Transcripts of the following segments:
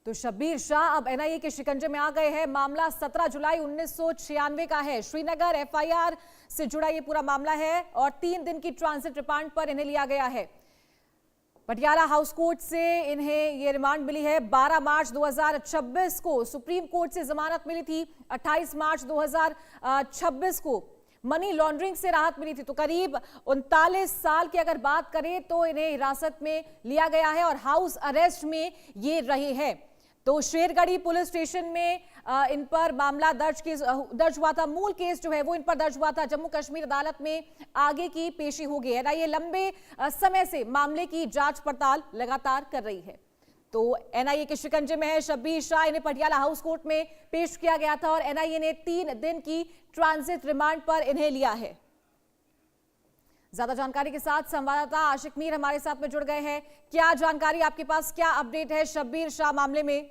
तो शब्बीर शाह अब एनआईए के शिकंजे में आ गए हैं। मामला 17 जुलाई 1996 का है। श्रीनगर एफआईआर से जुड़ा ये पूरा मामला है और 3 दिन की ट्रांजिट रिमांड पर इन्हें लिया गया है। पटियाला हाउस कोर्ट से इन्हें ये रिमांड मिली है। 12 मार्च 2026 को सुप्रीम कोर्ट से जमानत मिली थी। 28 मार्च 2026 को मनी लॉन्ड्रिंग से राहत मिली थी। तो करीब 39 साल की अगर बात करें तो इन्हें हिरासत में लिया गया है और हाउस अरेस्ट में ये रहे हैं। तो शेरगढ़ी पुलिस स्टेशन में इन पर मामला दर्ज हुआ था। मूल केस जो है वो इन पर दर्ज हुआ था। जम्मू कश्मीर अदालत में आगे की पेशी हो गई है। ये लंबे समय से मामले की जांच पड़ताल लगातार कर रही है। तो एनआईए के शिकंजे में है शब्बीर शाह। इन्हें पटियाला हाउस कोर्ट में पेश किया गया था और एनआईए ने 3 दिन की ट्रांजिट रिमांड पर इन्हें लिया है। ज्यादा जानकारी के साथ संवाददाता आशिक मीर हमारे साथ में जुड़ गए हैं। क्या जानकारी आपके पास, क्या अपडेट है शब्बीर शाह मामले में?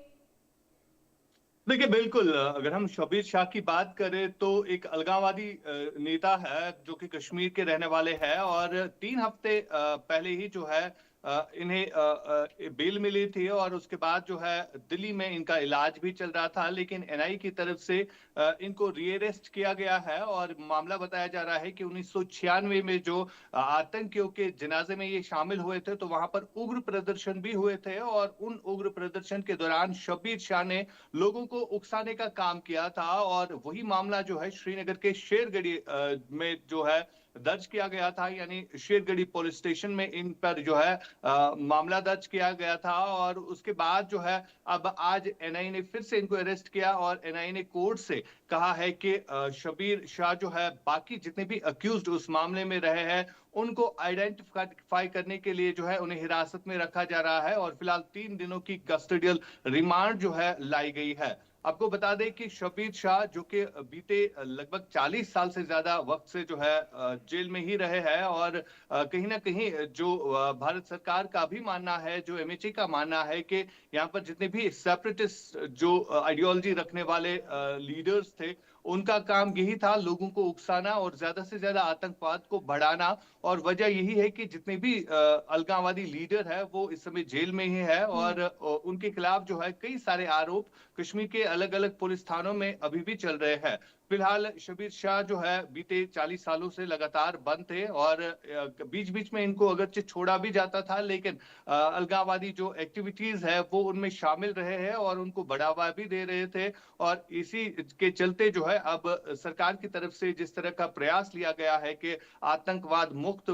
देखिए, बिल्कुल अगर हम शब्बीर शाह की बात करें तो एक अलगाववादी नेता है जो कि कश्मीर के रहने वाले हैं और 3 हफ्ते पहले ही जो है इन्हें बेल मिली थी और उसके बाद जो है दिल्ली में इनका इलाज भी चल रहा था, लेकिन एनआईए की तरफ से इनको रीअरेस्ट किया गया है और मामला बताया जा रहा है कि 1996 में जो आतंकियों के जनाजे में ये शामिल हुए थे तो वहां पर उग्र प्रदर्शन भी हुए थे और उन उग्र प्रदर्शन के दौरान शब्बीर शाह ने लोगों को उकसाने का काम किया था और वही मामला जो है श्रीनगर के शेरगढ़ी में जो है दर्ज किया गया था, यानी शेरगढ़ी पुलिस स्टेशन में इन पर जो है मामला दर्ज किया गया था और उसके बाद जो है अब आज एनआईए ने फिर से इनको अरेस्ट किया और एनआईए ने कोर्ट से कहा है कि शब्बीर शाह जो है बाकी जितने भी अक्यूज्ड उस मामले में रहे हैं उनको आइडेंटिफाई करने के लिए जो है उन्हें हिरासत में रखा जा रहा है और फिलहाल 3 दिनों की कस्टडियल रिमांड जो है लाई गई है। आपको बता दें कि शब्बीर शाह जो कि बीते लगभग 40 साल से ज्यादा वक्त से जो है जेल में ही रहे हैं और कहीं ना कहीं जो भारत सरकार का भी मानना है, जो एमएचए का मानना है कि यहाँ पर जितने भी सेपरेटिस्ट जो आइडियोलॉजी रखने वाले लीडर्स थे उनका काम यही था लोगों को उकसाना और ज्यादा से ज्यादा आतंकवाद को बढ़ाना और वजह यही है कि जितने भी अलगाववादी लीडर है वो इस समय जेल में ही है और उनके खिलाफ जो है कई सारे आरोप कश्मीर के अलग अलग पुलिस थानों में अभी भी चल रहे हैं। फिलहाल शब्बीर शाह जो है बीते 40 सालों से लगातार बंद थे और बीच बीच में इनको अगरचे छोड़ा भी जाता था, लेकिन अलगाववादी जो एक्टिविटीज है वो उनमें शामिल रहे हैं और उनको बढ़ावा भी दे रहे थे और इसी के चलते जो है अब सरकार की तरफ से जिस तरह का प्रयास लिया गया है कि आतंकवाद मुक्त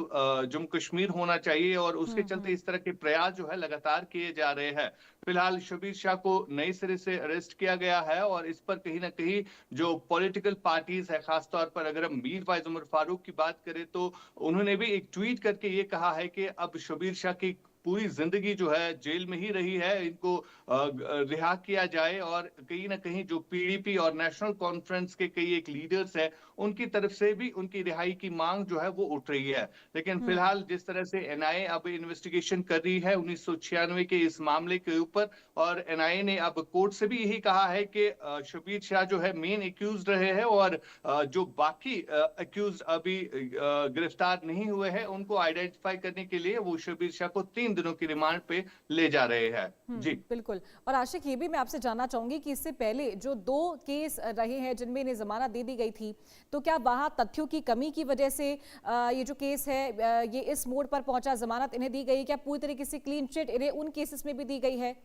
जम्मू कश्मीर होना चाहिए और उसके चलते इस तरह के प्रयास जो है लगातार किए जा रहे हैं। फिलहाल शब्बीर शाह को नए सिरे से अरेस्ट किया गया है और इस पर कहीं ना कहीं जो पॉलिटिकल पार्टीज है, खासतौर पर अगर हम मीर फैज उमर फारूक की बात करें तो उन्होंने भी एक ट्वीट करके ये कहा है कि अब शब्बीर शाह की पूरी जिंदगी जो है जेल में ही रही है, इनको रिहा किया जाए और कहीं ना कहीं जो पीडीपी और नेशनल कॉन्फ्रेंस के कई एक लीडर्स हैं उनकी तरफ से भी उनकी रिहाई की मांग जो है वो उठ रही है। लेकिन फिलहाल जिस तरह से एनआईए अब इन्वेस्टिगेशन कर रही है 1996 के इस मामले के ऊपर और एनआईए ने अब कोर्ट से भी यही कहा है कि शब्बीर शाह जो है मेन एक्यूज रहे हैं और जो बाकी एक्यूज अभी गिरफ्तार नहीं हुए हैं उनको आइडेंटिफाई करने के लिए वो शब्बीर शाह को 3 दिनों की रिमांड पे ले जा रहे हैं। जी बिल्कुल। और आशिक, ये भी मैं आपसे जानना चाहूंगी कि इससे पहले जो 2 केस रहे हैं जिनमें इन्हें जमानत दे दी गई थी, तो क्या वहां तथ्यों की कमी की वजह से ये जो केस है ये इस मोड़ पर पहुंचा, जमानत इन्हें दी गई? क्या पूरी तरीके से क्लीन चिट इन्हें उन केसेस में भी दी गई है?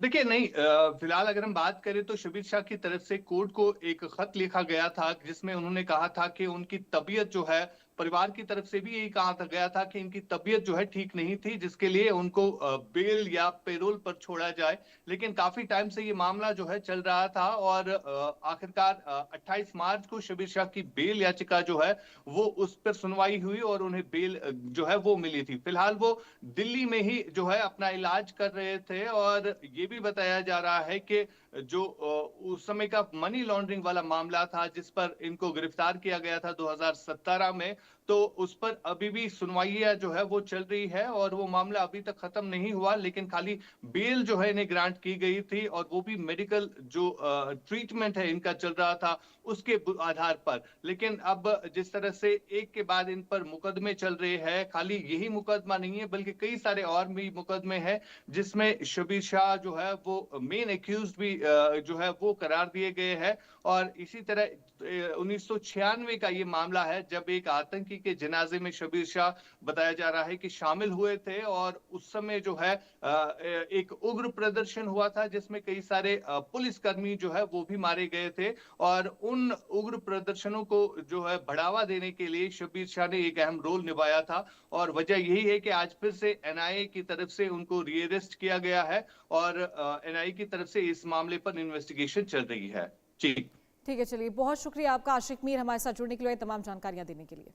देखिए, नहीं, फिलहाल अगर हम बात करें तो शब्बीर शाह की तरफ से कोर्ट को एक खत लिखा गया था जिसमें उन्होंने कहा था कि उनकी तबीयत जो है, परिवार की तरफ से भी यही कहा था गया था कि इनकी तबीयत जो है ठीक नहीं थी जिसके लिए उनको बेल या पेरोल पर छोड़ा जाए। लेकिन काफी टाइम से ये मामला जो है चल रहा था और आखिरकार 28 मार्च को शब्बीर शाह की बेल याचिका जो है वो उस पर सुनवाई हुई और उन्हें बेल जो है वो मिली थी। फिलहाल वो दिल्ली में ही जो है अपना इलाज कर रहे थे और ये भी बताया जा रहा है कि जो उस समय का मनी लॉन्ड्रिंग वाला मामला था जिस पर इनको गिरफ्तार किया गया था 2017 में, तो उस पर अभी भी सुनवाइयां जो है वो चल रही है और वो मामला अभी तक खत्म नहीं हुआ, लेकिन खाली बेल जो है इन्हें ग्रांट की गई थी और वो भी मेडिकल जो ट्रीटमेंट है इनका चल रहा था उसके आधार पर। लेकिन अब जिस तरह से एक के बाद इन पर मुकदमे चल रहे हैं, खाली यही मुकदमा नहीं है बल्कि कई सारे और भी मुकदमे हैं जिसमें शबीर शाह जो है वो मेन एक्यूज्ड भी जो है वो करार दिए गए हैं। और इसी तरह 1996 का ये मामला है जब एक आतंकी के जनाजे में शबीर शाह बताया जा रहा है कि शामिल हुए थे और उस समय जो है एक उग्र प्रदर्शन हुआ था जिसमें कई सारे पुलिसकर्मी जो है वो भी मारे गए थे। और उन उग्र प्रदर्शनों को जो है बढ़ावा देने के लिए शबीर शाह ने एक अहम रोल निभाया था और वजह यही है कि आज फिर से एनआईए की तरफ से उनको रीअरेस्ट किया गया है और एनआईए की तरफ से इस मामले पर इन्वेस्टिगेशन चल रही है। जी ठीक है, चलिए बहुत शुक्रिया आपका आशिक मीर हमारे साथ जुड़ने के लिए, तमाम जानकारियां देने के लिए।